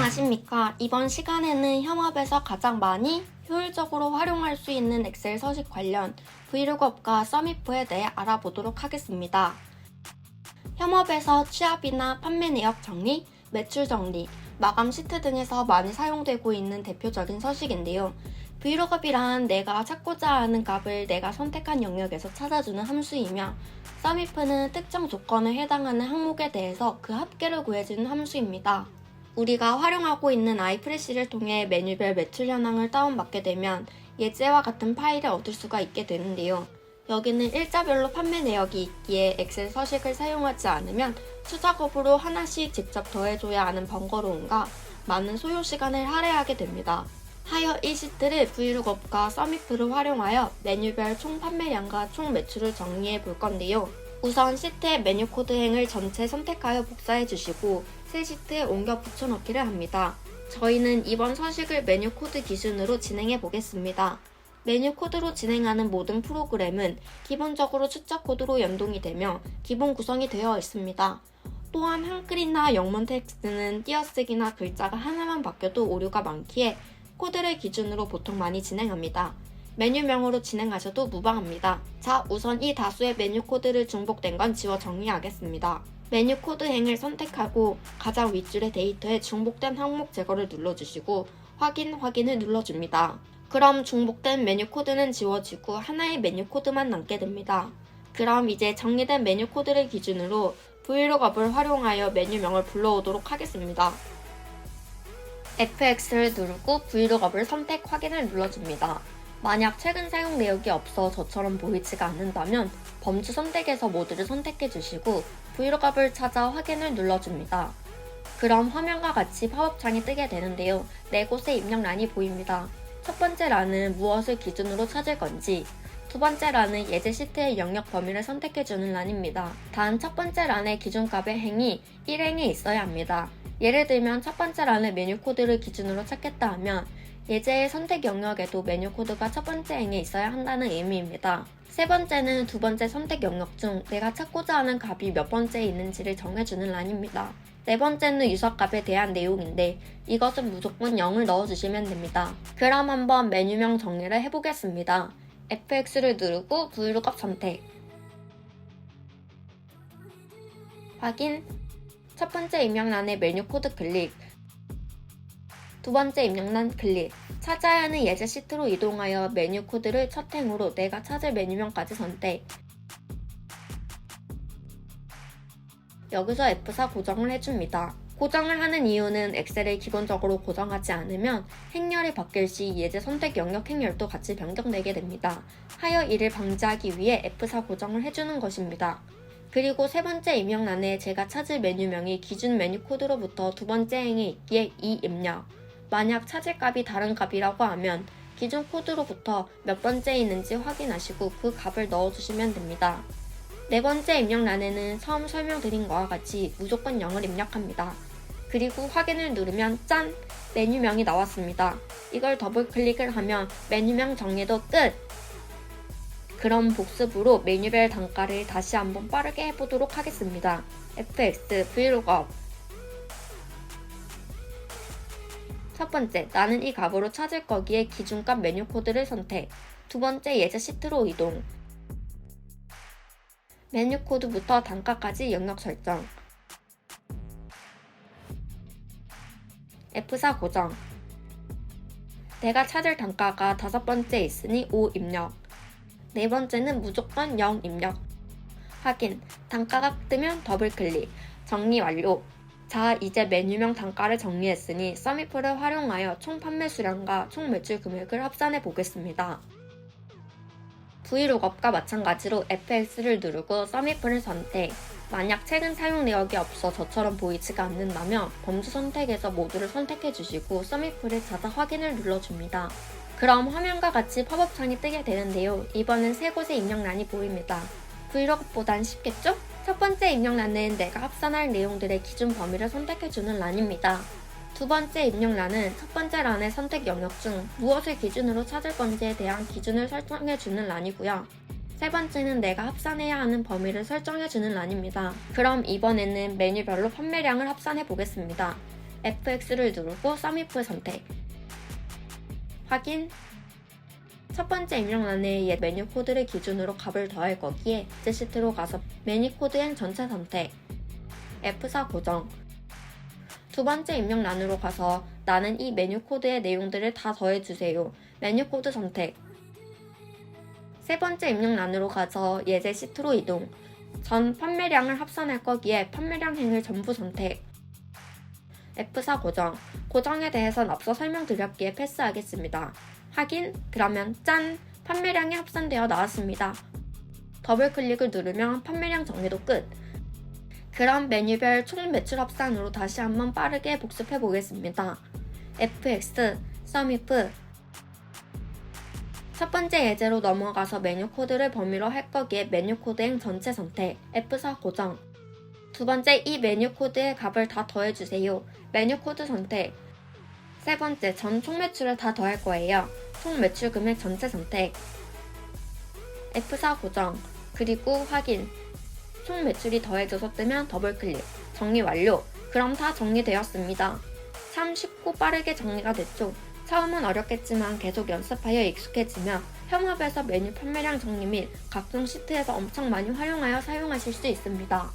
안녕하십니까. 이번 시간에는 현업에서 가장 많이 효율적으로 활용할 수 있는 엑셀 서식 관련 브이로그업과 서밋프에 대해 알아보도록 하겠습니다. 현업에서 취합이나 판매 내역 정리, 매출 정리, 마감 시트 등에서 많이 사용되고 있는 대표적인 서식인데요. 브이로그업이란 내가 찾고자 하는 값을 내가 선택한 영역에서 찾아주는 함수이며, 서밋프는 특정 조건에 해당하는 항목에 대해서 그 합계를 구해주는 함수입니다. 우리가 활용하고 있는 아이프레시를 통해 메뉴별 매출 현황을 다운받게 되면 예제와 같은 파일을 얻을 수가 있게 되는데요. 여기는 일자별로 판매 내역이 있기에 엑셀 서식을 사용하지 않으면 수작업으로 하나씩 직접 더해줘야 하는 번거로움과 많은 소요 시간을 할애하게 됩니다. 하여 이 시트를 브이로그업과 서밋프를 활용하여 메뉴별 총 판매량과 총 매출을 정리해 볼 건데요. 우선 시트의 메뉴 코드 행을 전체 선택하여 복사해 주시고 새 시트에 옮겨 붙여넣기를 합니다. 저희는 이번 서식을 메뉴 코드 기준으로 진행해 보겠습니다. 메뉴 코드로 진행하는 모든 프로그램은 기본적으로 숫자 코드로 연동이 되며 기본 구성이 되어 있습니다. 또한 한글이나 영문 텍스트는 띄어쓰기나 글자가 하나만 바뀌어도 오류가 많기에 코드를 기준으로 보통 많이 진행합니다. 메뉴명으로 진행하셔도 무방합니다. 자, 우선 이 다수의 메뉴 코드를 중복된 건 지워 정리하겠습니다. 메뉴 코드 행을 선택하고 가장 윗줄의 데이터에 중복된 항목 제거를 눌러주시고 확인을 눌러줍니다. 그럼 중복된 메뉴 코드는 지워지고 하나의 메뉴 코드만 남게 됩니다. 그럼 이제 정리된 메뉴 코드를 기준으로 브이로그업을 활용하여 메뉴명을 불러오도록 하겠습니다. FX를 누르고 브이로그업을 선택 확인을 눌러줍니다. 만약 최근 사용 내역이 없어 저처럼 보이지가 않는다면 범주 선택에서 모두를 선택해 주시고 브이로그업을 찾아 확인을 눌러줍니다. 그럼 화면과 같이 팝업창이 뜨게 되는데요. 네 곳의 입력란이 보입니다. 첫 번째 란은 무엇을 기준으로 찾을 건지, 두 번째 란은 예제 시트의 영역 범위를 선택해주는 란입니다. 단 첫 번째 란의 기준값의 행이 1행에 있어야 합니다. 예를 들면 첫 번째 란의 메뉴 코드를 기준으로 찾겠다 하면 예제의 선택 영역에도 메뉴 코드가 첫 번째 행에 있어야 한다는 의미입니다. 세 번째는 두 번째 선택 영역 중 내가 찾고자 하는 값이 몇 번째에 있는지를 정해주는 란입니다. 네 번째는 유서값에 대한 내용인데 이것은 무조건 0을 넣어주시면 됩니다. 그럼 한번 메뉴명 정리를 해보겠습니다. FX를 누르고 브이로그업 선택, 확인, 첫 번째 입력란의 메뉴 코드 클릭, 두 번째 입력란 클릭, 찾아야 하는 예제 시트로 이동하여 메뉴 코드를 첫 행으로 내가 찾을 메뉴명까지 선택. 여기서 F4 고정을 해줍니다. 고정을 하는 이유는 엑셀을 기본적으로 고정하지 않으면 행렬이 바뀔 시 예제 선택 영역 행렬도 같이 변경되게 됩니다. 하여 이를 방지하기 위해 F4 고정을 해주는 것입니다. 그리고 세 번째 입력란에 제가 찾을 메뉴명이 기준 메뉴 코드로부터 두 번째 행에 있기에 이 입력. 만약 찾을 값이 다른 값이라고 하면 기준 코드로부터 몇 번째에 있는지 확인하시고 그 값을 넣어주시면 됩니다. 네 번째 입력란에는 처음 설명드린 것과 같이 무조건 0을 입력합니다. 그리고 확인을 누르면 짠! 메뉴명이 나왔습니다. 이걸 더블 클릭을 하면 메뉴명 정리도 끝! 그럼 복습으로 메뉴별 단가를 다시 한번 빠르게 해보도록 하겠습니다. FX 브이로그업. 첫 번째, 나는 이 값으로 찾을 거기에 기준값 메뉴 코드를 선택. 두 번째, 예제 시트로 이동. 메뉴 코드부터 단가까지 영역 설정. F4 고정. 내가 찾을 단가가 다섯 번째에 있으니 5 입력. 네 번째는 무조건 0 입력. 확인. 단가가 뜨면 더블 클릭. 정리 완료. 자, 이제 메뉴명 단가를 정리했으니 서밋프를 활용하여 총 판매 수량과 총 매출 금액을 합산해 보겠습니다. 브이로그업과 마찬가지로 FX를 누르고 서밋프를 선택. 만약 최근 사용 내역이 없어 저처럼 보이지가 않는다면 범주 선택에서 모두를 선택해 주시고 서밋프를 찾아 확인을 눌러줍니다. 그럼 화면과 같이 팝업창이 뜨게 되는데요. 이번엔 세 곳의 입력란이 보입니다. 브이로그업보단 쉽겠죠? 첫 번째 입력란은 내가 합산할 내용들의 기준 범위를 선택해주는 란입니다. 두 번째 입력란은 첫 번째 란의 선택 영역 중 무엇을 기준으로 찾을 건지에 대한 기준을 설정해주는 란이고요. 세 번째는 내가 합산해야 하는 범위를 설정해주는 란입니다. 그럼 이번에는 메뉴별로 판매량을 합산해 보겠습니다. FX를 누르고 썸이프 선택. 확인. 첫 번째 입력란에 옛 메뉴 코드를 기준으로 값을 더할 거기에 제 시트로 가서 메뉴 코드행 전체 선택. F4 고정. 두 번째 입력란으로 가서 나는 이 메뉴 코드의 내용들을 다 더해주세요. 메뉴 코드 선택. 세 번째 입력란으로 가서 예제 시트로 이동. 전 판매량을 합산할 거기에 판매량 행을 전부 선택. F4 고정. 고정에 대해선 앞서 설명드렸기에 패스하겠습니다. 확인. 그러면 짠! 판매량이 합산되어 나왔습니다. 더블 클릭을 누르면 판매량 정리도 끝. 그럼 메뉴별 총 매출 합산으로 다시 한번 빠르게 복습해 보겠습니다. FX, 썸이프. 첫 번째 예제로 넘어가서 메뉴 코드를 범위로 할 거기에 메뉴 코드행 전체 선택. F4 고정. 두 번째 이 메뉴 코드의 값을 다 더해주세요. 메뉴 코드 선택. 세 번째 전 총 매출을 다 더할 거예요. 총 매출 금액 전체 선택. F4 고정. 그리고 확인. 총 매출이 더해져서 뜨면 더블 클릭. 정리 완료. 그럼 다 정리되었습니다. 참 쉽고 빠르게 정리가 됐죠. 처음은 어렵겠지만 계속 연습하여 익숙해지며 협업에서 메뉴 판매량 정리 및 각종 시트에서 엄청 많이 활용하여 사용하실 수 있습니다.